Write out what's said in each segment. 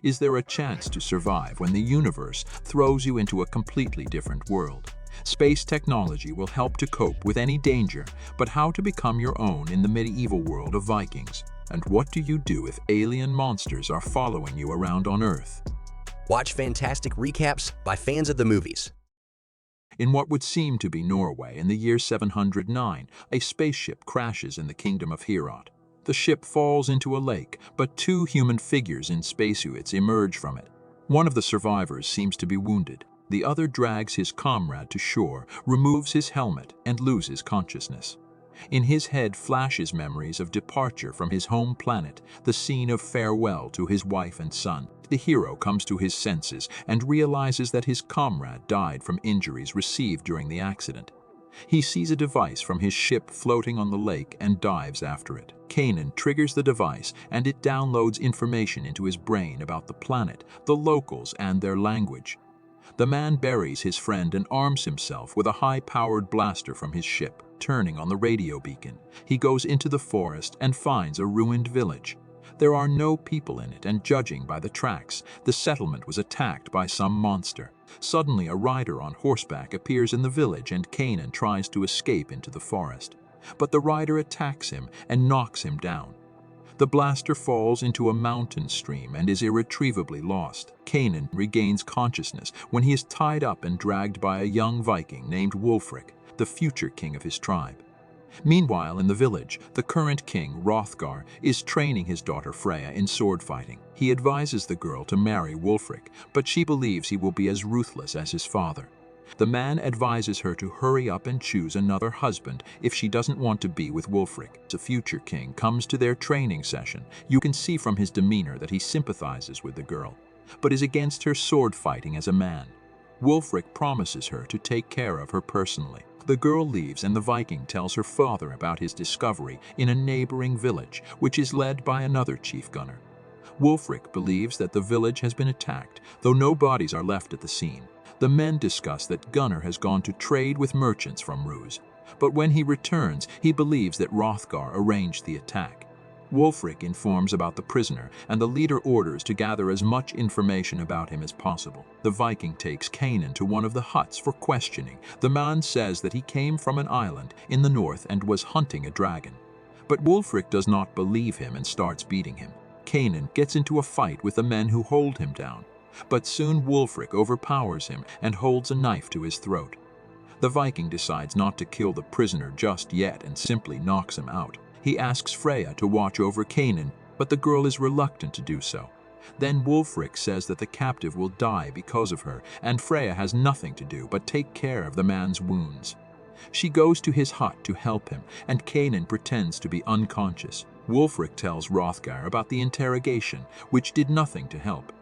Is there a chance to survive when the universe throws you into a completely different world? Space technology will help to cope with any danger, but how to become your own in the medieval world of Vikings? And what do you do if alien monsters are following you around on Earth? Watch fantastic recaps by fans of the movies. In what would seem to be Norway in the year 709, a spaceship crashes in the kingdom of Heorot. The ship falls into a lake, but two human figures in spacesuits emerge from it. One of the survivors seems to be wounded. The other drags his comrade to shore, removes his helmet, and loses consciousness. In his head flashes memories of departure from his home planet, the scene of farewell to his wife and son. The hero comes to his senses and realizes that his comrade died from injuries received during the accident. He sees a device from his ship floating on the lake and dives after it. Kanan triggers the device and it downloads information into his brain about the planet, the locals, and their language. The man buries his friend and arms himself with a high-powered blaster from his ship. Turning on the radio beacon, he goes into the forest and finds a ruined village. There are no people in it, and judging by the tracks, the settlement was attacked by some monster. Suddenly, a rider on horseback appears in the village and Kanan tries to escape into the forest. But the rider attacks him and knocks him down. The blaster falls into a mountain stream and is irretrievably lost. Kanan regains consciousness when he is tied up and dragged by a young Viking named Wulfric, the future king of his tribe. Meanwhile, in the village, the current king, Hrothgar, is training his daughter Freya in sword fighting. He advises the girl to marry Wulfric, but she believes he will be as ruthless as his father. The man advises her to hurry up and choose another husband if she doesn't want to be with Wulfric. The future king comes to their training session. You can see from his demeanor that he sympathizes with the girl, but is against her sword fighting as a man. Wulfric promises her to take care of her personally. The girl leaves and the Viking tells her father about his discovery in a neighboring village, which is led by another chief gunner. Wulfric believes that the village has been attacked, though no bodies are left at the scene. The men discuss that Gunnar has gone to trade with merchants from Ruse, but when he returns, he believes that Hrothgar arranged the attack. Wulfric informs about the prisoner, and the leader orders to gather as much information about him as possible. The Viking takes Kanan to one of the huts for questioning. The man says that he came from an island in the north and was hunting a dragon. But Wulfric does not believe him and starts beating him. Kanan gets into a fight with the men who hold him down, but soon Wulfric overpowers him and holds a knife to his throat. The Viking decides not to kill the prisoner just yet and simply knocks him out. He asks Freya to watch over Kanan, but the girl is reluctant to do so. Then Wulfric says that the captive will die because of her, and Freya has nothing to do but take care of the man's wounds. She goes to his hut to help him, and Kanan pretends to be unconscious. Wulfric tells Hrothgar about the interrogation, which did nothing to help.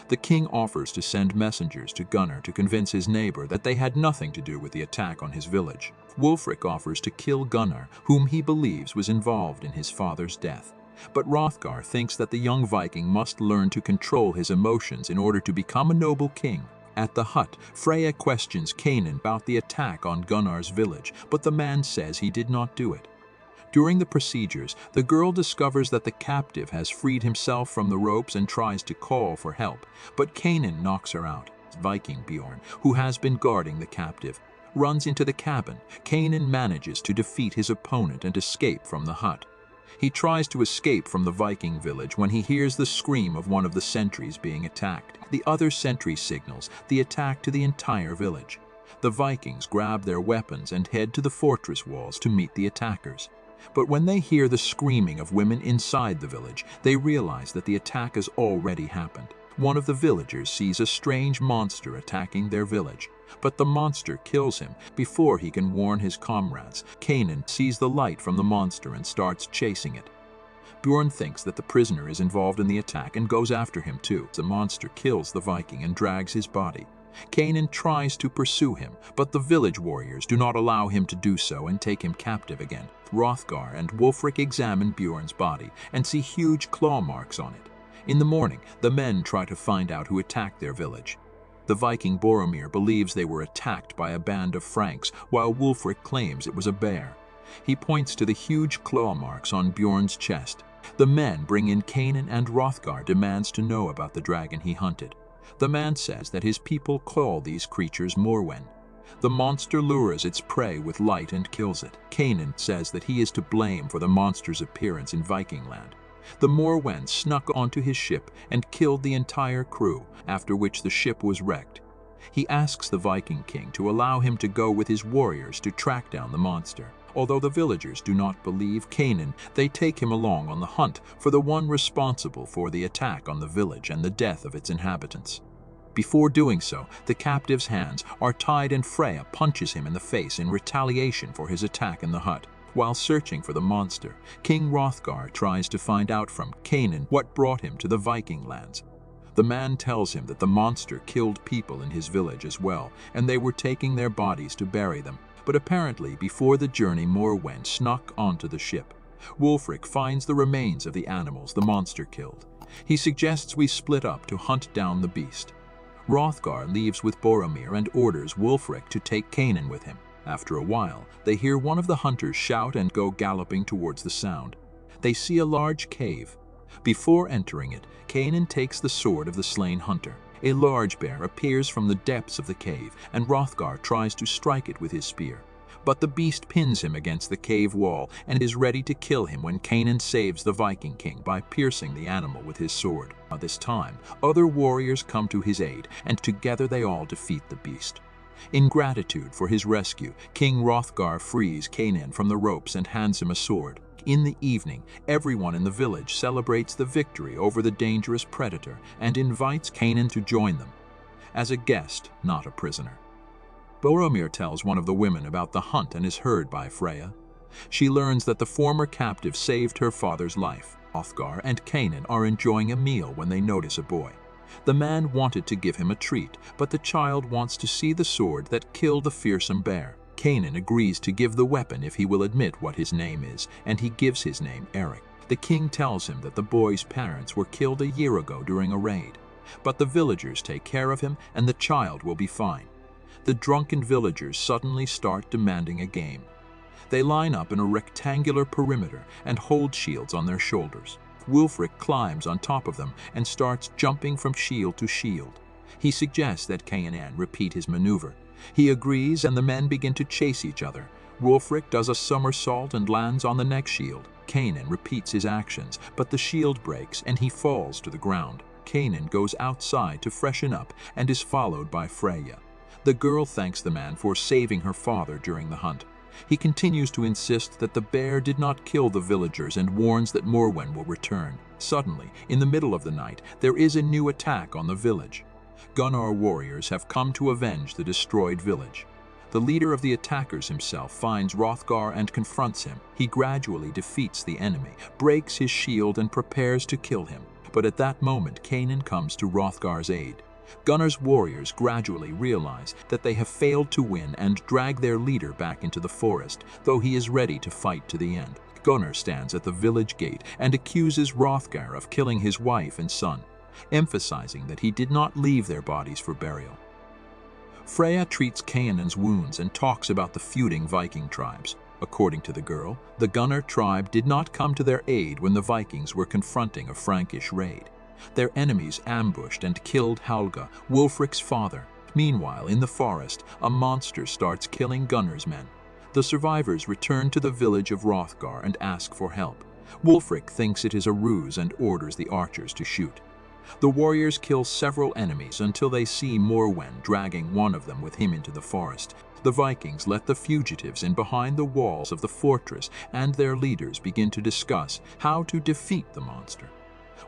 The king offers to send messengers to Gunnar to convince his neighbor that they had nothing to do with the attack on his village. Wulfric offers to kill Gunnar, whom he believes was involved in his father's death. But Hrothgar thinks that the young Viking must learn to control his emotions in order to become a noble king. At the hut, Freya questions Kanan about the attack on Gunnar's village, but the man says he did not do it. During the procedures, the girl discovers that the captive has freed himself from the ropes and tries to call for help, but Kanan knocks her out. Viking Bjorn, who has been guarding the captive, runs into the cabin. Kanan manages to defeat his opponent and escape from the hut. He tries to escape from the Viking village when he hears the scream of one of the sentries being attacked. The other sentry signals the attack to the entire village. The Vikings grab their weapons and head to the fortress walls to meet the attackers. But when they hear the screaming of women inside the village, they realize that the attack has already happened. One of the villagers sees a strange monster attacking their village, but the monster kills him before he can warn his comrades. Kanan sees the light from the monster and starts chasing it. Bjorn thinks that the prisoner is involved in the attack and goes after him too. The monster kills the Viking and drags his body. Kanan tries to pursue him, but the village warriors do not allow him to do so and take him captive again. Hrothgar and Wulfric examine Bjorn's body and see huge claw marks on it. In the morning, the men try to find out who attacked their village. The Viking Boromir believes they were attacked by a band of Franks, while Wulfric claims it was a bear. He points to the huge claw marks on Bjorn's chest. The men bring in Canaan, and Hrothgar demands to know about the dragon he hunted. The man says that his people call these creatures Morwen. The monster lures its prey with light and kills it. Canaan says that he is to blame for the monster's appearance in Viking land. The Morwen snuck onto his ship and killed the entire crew, after which the ship was wrecked. He asks the Viking king to allow him to go with his warriors to track down the monster. Although the villagers do not believe Canaan, they take him along on the hunt for the one responsible for the attack on the village and the death of its inhabitants. Before doing so, the captive's hands are tied and Freya punches him in the face in retaliation for his attack in the hut. While searching for the monster, King Hrothgar tries to find out from Canaan what brought him to the Viking lands. The man tells him that the monster killed people in his village as well, and they were taking their bodies to bury them. But apparently, before the journey, Morwen snuck onto the ship. Wulfric finds the remains of the animals the monster killed. He suggests we split up to hunt down the beast. Hrothgar leaves with Boromir and orders Wulfric to take Canaan with him. After a while, they hear one of the hunters shout and go galloping towards the sound. They see a large cave. Before entering it, Canaan takes the sword of the slain hunter. A large bear appears from the depths of the cave, and Hrothgar tries to strike it with his spear. But the beast pins him against the cave wall and is ready to kill him when Canaan saves the Viking king by piercing the animal with his sword. At this time, other warriors come to his aid, and together they all defeat the beast. In gratitude for his rescue, King Hrothgar frees Canaan from the ropes and hands him a sword. In the evening, everyone in the village celebrates the victory over the dangerous predator and invites Canaan to join them, as a guest, not a prisoner. Boromir tells one of the women about the hunt and is heard by Freya. She learns that the former captive saved her father's life. Hrothgar and Canaan are enjoying a meal when they notice a boy. The man wanted to give him a treat, but the child wants to see the sword that killed the fearsome bear. Canaan agrees to give the weapon if he will admit what his name is, and he gives his name Eric. The king tells him that the boy's parents were killed a year ago during a raid, but the villagers take care of him and the child will be fine. The drunken villagers suddenly start demanding a game. They line up in a rectangular perimeter and hold shields on their shoulders. Wulfric climbs on top of them and starts jumping from shield to shield. He suggests that Canaan repeat his maneuver. He agrees and the men begin to chase each other. Wulfric does a somersault and lands on the next shield. Canaan repeats his actions, but the shield breaks and he falls to the ground. Canaan goes outside to freshen up and is followed by Freya. The girl thanks the man for saving her father during the hunt. He continues to insist that the bear did not kill the villagers and warns that Morwen will return. Suddenly, in the middle of the night, there is a new attack on the village. Gunnar warriors have come to avenge the destroyed village. The leader of the attackers himself finds Hrothgar and confronts him. He gradually defeats the enemy, breaks his shield and prepares to kill him. But at that moment, Canaan comes to Hrothgar's aid. Gunnar's warriors gradually realize that they have failed to win and drag their leader back into the forest, though he is ready to fight to the end. Gunnar stands at the village gate and accuses Hrothgar of killing his wife and son, emphasizing that he did not leave their bodies for burial. Freya treats Canaan's wounds and talks about the feuding Viking tribes. According to the girl, the Gunnar tribe did not come to their aid when the Vikings were confronting a Frankish raid. Their enemies ambushed and killed Helga, Wulfric's father. Meanwhile, in the forest, a monster starts killing Gunnar's men. The survivors return to the village of Hrothgar and ask for help. Wulfric thinks it is a ruse and orders the archers to shoot. The warriors kill several enemies until they see Morwen dragging one of them with him into the forest. The Vikings let the fugitives in behind the walls of the fortress, and their leaders begin to discuss how to defeat the monster.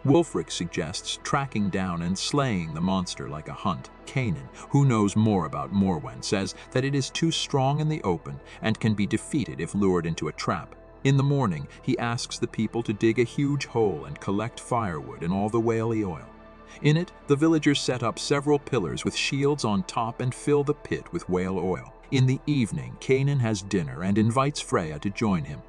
Wulfric suggests tracking down and slaying the monster like a hunt. Canaan, who knows more about Morwen, says that it is too strong in the open and can be defeated if lured into a trap. In the morning, he asks the people to dig a huge hole and collect firewood and all the whaley oil. In it, the villagers set up several pillars with shields on top and fill the pit with whale oil. In the evening, Canaan has dinner and invites Freya to join him.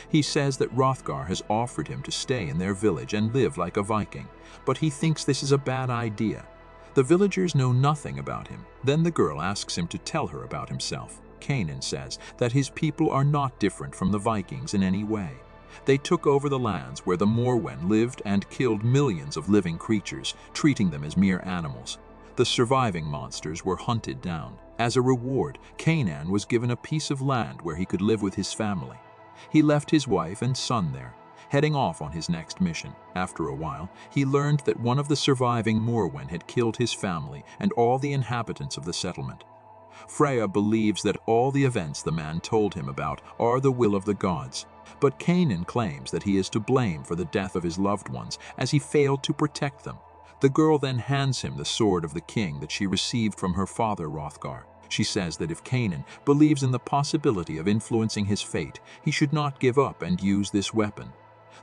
He says that Hrothgar has offered him to stay in their village and live like a Viking, but he thinks this is a bad idea. The villagers know nothing about him. Then the girl asks him to tell her about himself. Canaan says that his people are not different from the Vikings in any way. They took over the lands where the Morwen lived and killed millions of living creatures, treating them as mere animals. The surviving monsters were hunted down. As a reward, Canaan was given a piece of land where he could live with his family. He left his wife and son there, heading off on his next mission. After a while, he learned that one of the surviving Morwen had killed his family and all the inhabitants of the settlement. Freya believes that all the events the man told him about are the will of the gods, but Canaan claims that he is to blame for the death of his loved ones as he failed to protect them. The girl then hands him the sword of the king that she received from her father Hrothgar. She says that if Canaan believes in the possibility of influencing his fate, he should not give up and use this weapon.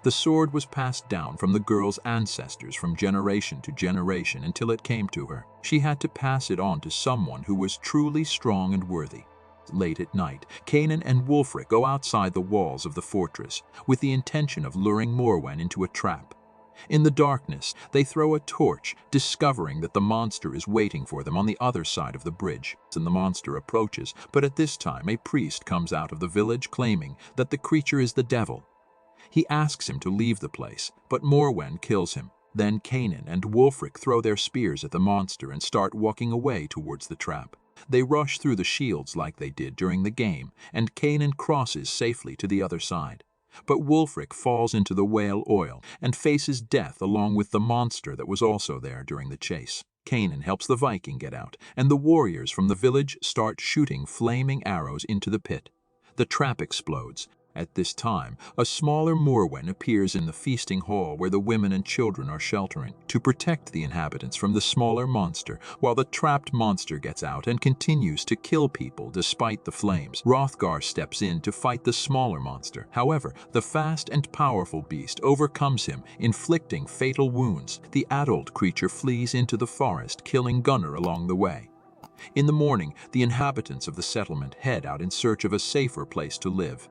The sword was passed down from the girl's ancestors from generation to generation until it came to her. She had to pass it on to someone who was truly strong and worthy. Late at night, Canaan and Wulfric go outside the walls of the fortress with the intention of luring Morwen into a trap. In the darkness, they throw a torch, discovering that the monster is waiting for them on the other side of the bridge. And the monster approaches, but at this time a priest comes out of the village claiming that the creature is the devil. He asks him to leave the place, but Morwen kills him. Then Canaan and Wulfric throw their spears at the monster and start walking away towards the trap. They rush through the shields like they did during the game, and Canaan crosses safely to the other side. But Wulfric falls into the whale oil and faces death along with the monster that was also there during the chase. Canaan helps the Viking get out, and the warriors from the village start shooting flaming arrows into the pit. The trap explodes. At this time, a smaller Morwen appears in the feasting hall where the women and children are sheltering to protect the inhabitants from the smaller monster, while the trapped monster gets out and continues to kill people despite the flames. Hrothgar steps in to fight the smaller monster. However, the fast and powerful beast overcomes him, inflicting fatal wounds. The adult creature flees into the forest, killing Gunnar along the way. In the morning, the inhabitants of the settlement head out in search of a safer place to live.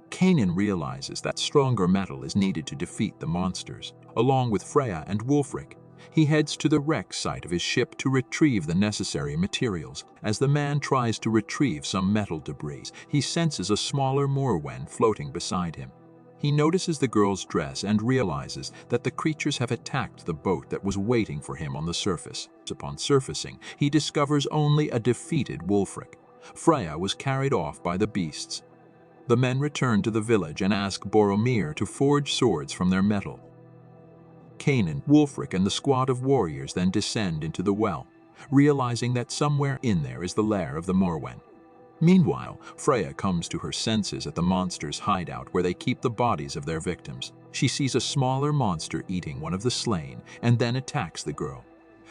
Canaan realizes that stronger metal is needed to defeat the monsters. Along with Freya and Wulfric, he heads to the wreck site of his ship to retrieve the necessary materials. As the man tries to retrieve some metal debris, he senses a smaller Morwen floating beside him. He notices the girl's dress and realizes that the creatures have attacked the boat that was waiting for him on the surface. Upon surfacing, he discovers only a defeated Wulfric. Freya was carried off by the beasts. The men return to the village and ask Boromir to forge swords from their metal. Canaan, Wulfric, and the squad of warriors then descend into the well, realizing that somewhere in there is the lair of the Morwen. Meanwhile, Freya comes to her senses at the monster's hideout where they keep the bodies of their victims. She sees a smaller monster eating one of the slain and then attacks the girl.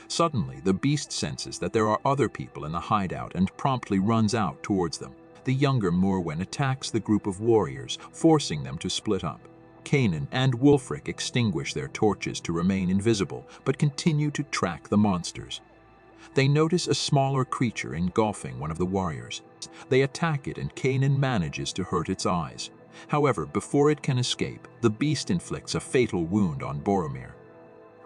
Suddenly, the beast senses that there are other people in the hideout and promptly runs out towards them. The younger Morwen attacks the group of warriors, forcing them to split up. Canaan and Wulfric extinguish their torches to remain invisible, but continue to track the monsters. They notice a smaller creature engulfing one of the warriors. They attack it and Canaan manages to hurt its eyes. However, before it can escape, the beast inflicts a fatal wound on Boromir.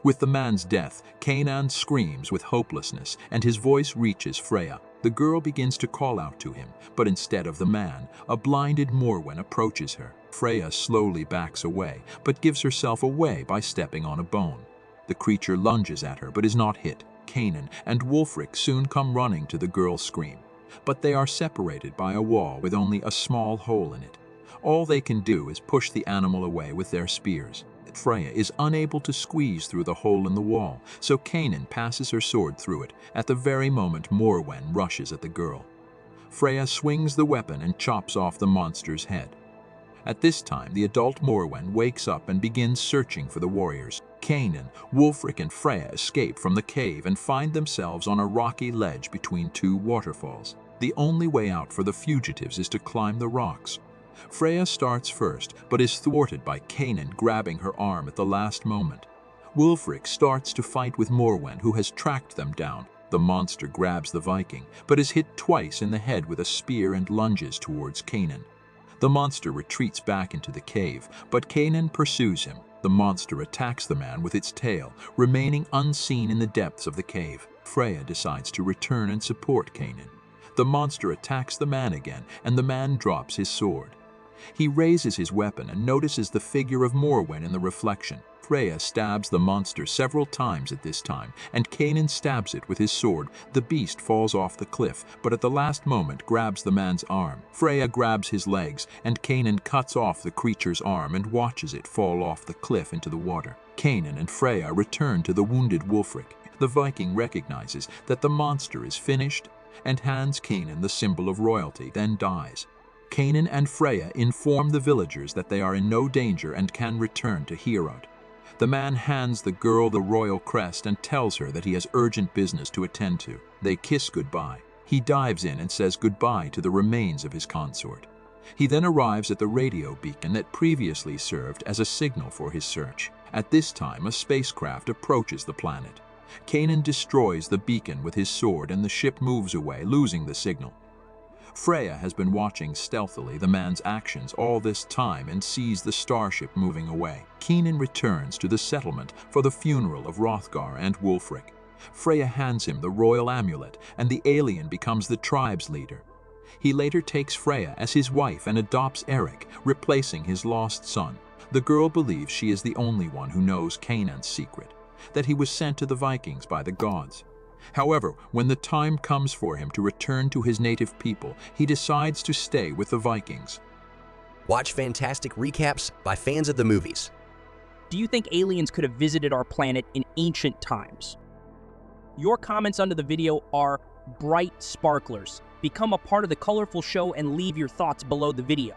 With the man's death, Canaan screams with hopelessness, and his voice reaches Freya. The girl begins to call out to him, but instead of the man, a blinded Morwen approaches her. Freya slowly backs away, but gives herself away by stepping on a bone. The creature lunges at her, but is not hit. Canaan and Wulfric soon come running to the girl's scream, but they are separated by a wall with only a small hole in it. All they can do is push the animal away with their spears. Freya is unable to squeeze through the hole in the wall, so Canaan passes her sword through it at the very moment Morwen rushes at the girl. Freya swings the weapon and chops off the monster's head. At this time, the adult Morwen wakes up and begins searching for the warriors. Canaan, Wulfric, and Freya escape from the cave and find themselves on a rocky ledge between two waterfalls. The only way out for the fugitives is to climb the rocks. Freya starts first, but is thwarted by Canaan grabbing her arm at the last moment. Wulfric starts to fight with Morwen, who has tracked them down. The monster grabs the Viking, but is hit twice in the head with a spear and lunges towards Canaan. The monster retreats back into the cave, but Canaan pursues him. The monster attacks the man with its tail, remaining unseen in the depths of the cave. Freya decides to return and support Canaan. The monster attacks the man again, and the man drops his sword. He raises his weapon and notices the figure of Morwen in the reflection. Freya stabs the monster several times at this time, and Kanan stabs it with his sword. The beast falls off the cliff, but at the last moment grabs the man's arm. Freya grabs his legs, and Kanan cuts off the creature's arm and watches it fall off the cliff into the water. Kanan and Freya return to the wounded Wulfric. The Viking recognizes that the monster is finished and hands Kanan the symbol of royalty, then dies. Kanan and Freya inform the villagers that they are in no danger and can return to Herod. The man hands the girl the royal crest and tells her that he has urgent business to attend to. They kiss goodbye. He dives in and says goodbye to the remains of his consort. He then arrives at the radio beacon that previously served as a signal for his search. At this time, a spacecraft approaches the planet. Kanan destroys the beacon with his sword and the ship moves away, losing the signal. Freya has been watching stealthily the man's actions all this time and sees the starship moving away. Kanan returns to the settlement for the funeral of Hrothgar and Wulfric. Freya hands him the royal amulet, and the alien becomes the tribe's leader. He later takes Freya as his wife and adopts Eric, replacing his lost son. The girl believes she is the only one who knows Kanan's secret, that he was sent to the Vikings by the gods. However, when the time comes for him to return to his native people, he decides to stay with the Vikings. Watch fantastic recaps by fans of the movies. Do you think aliens could have visited our planet in ancient times? Your comments under the video are bright sparklers. Become a part of the colorful show and leave your thoughts below the video.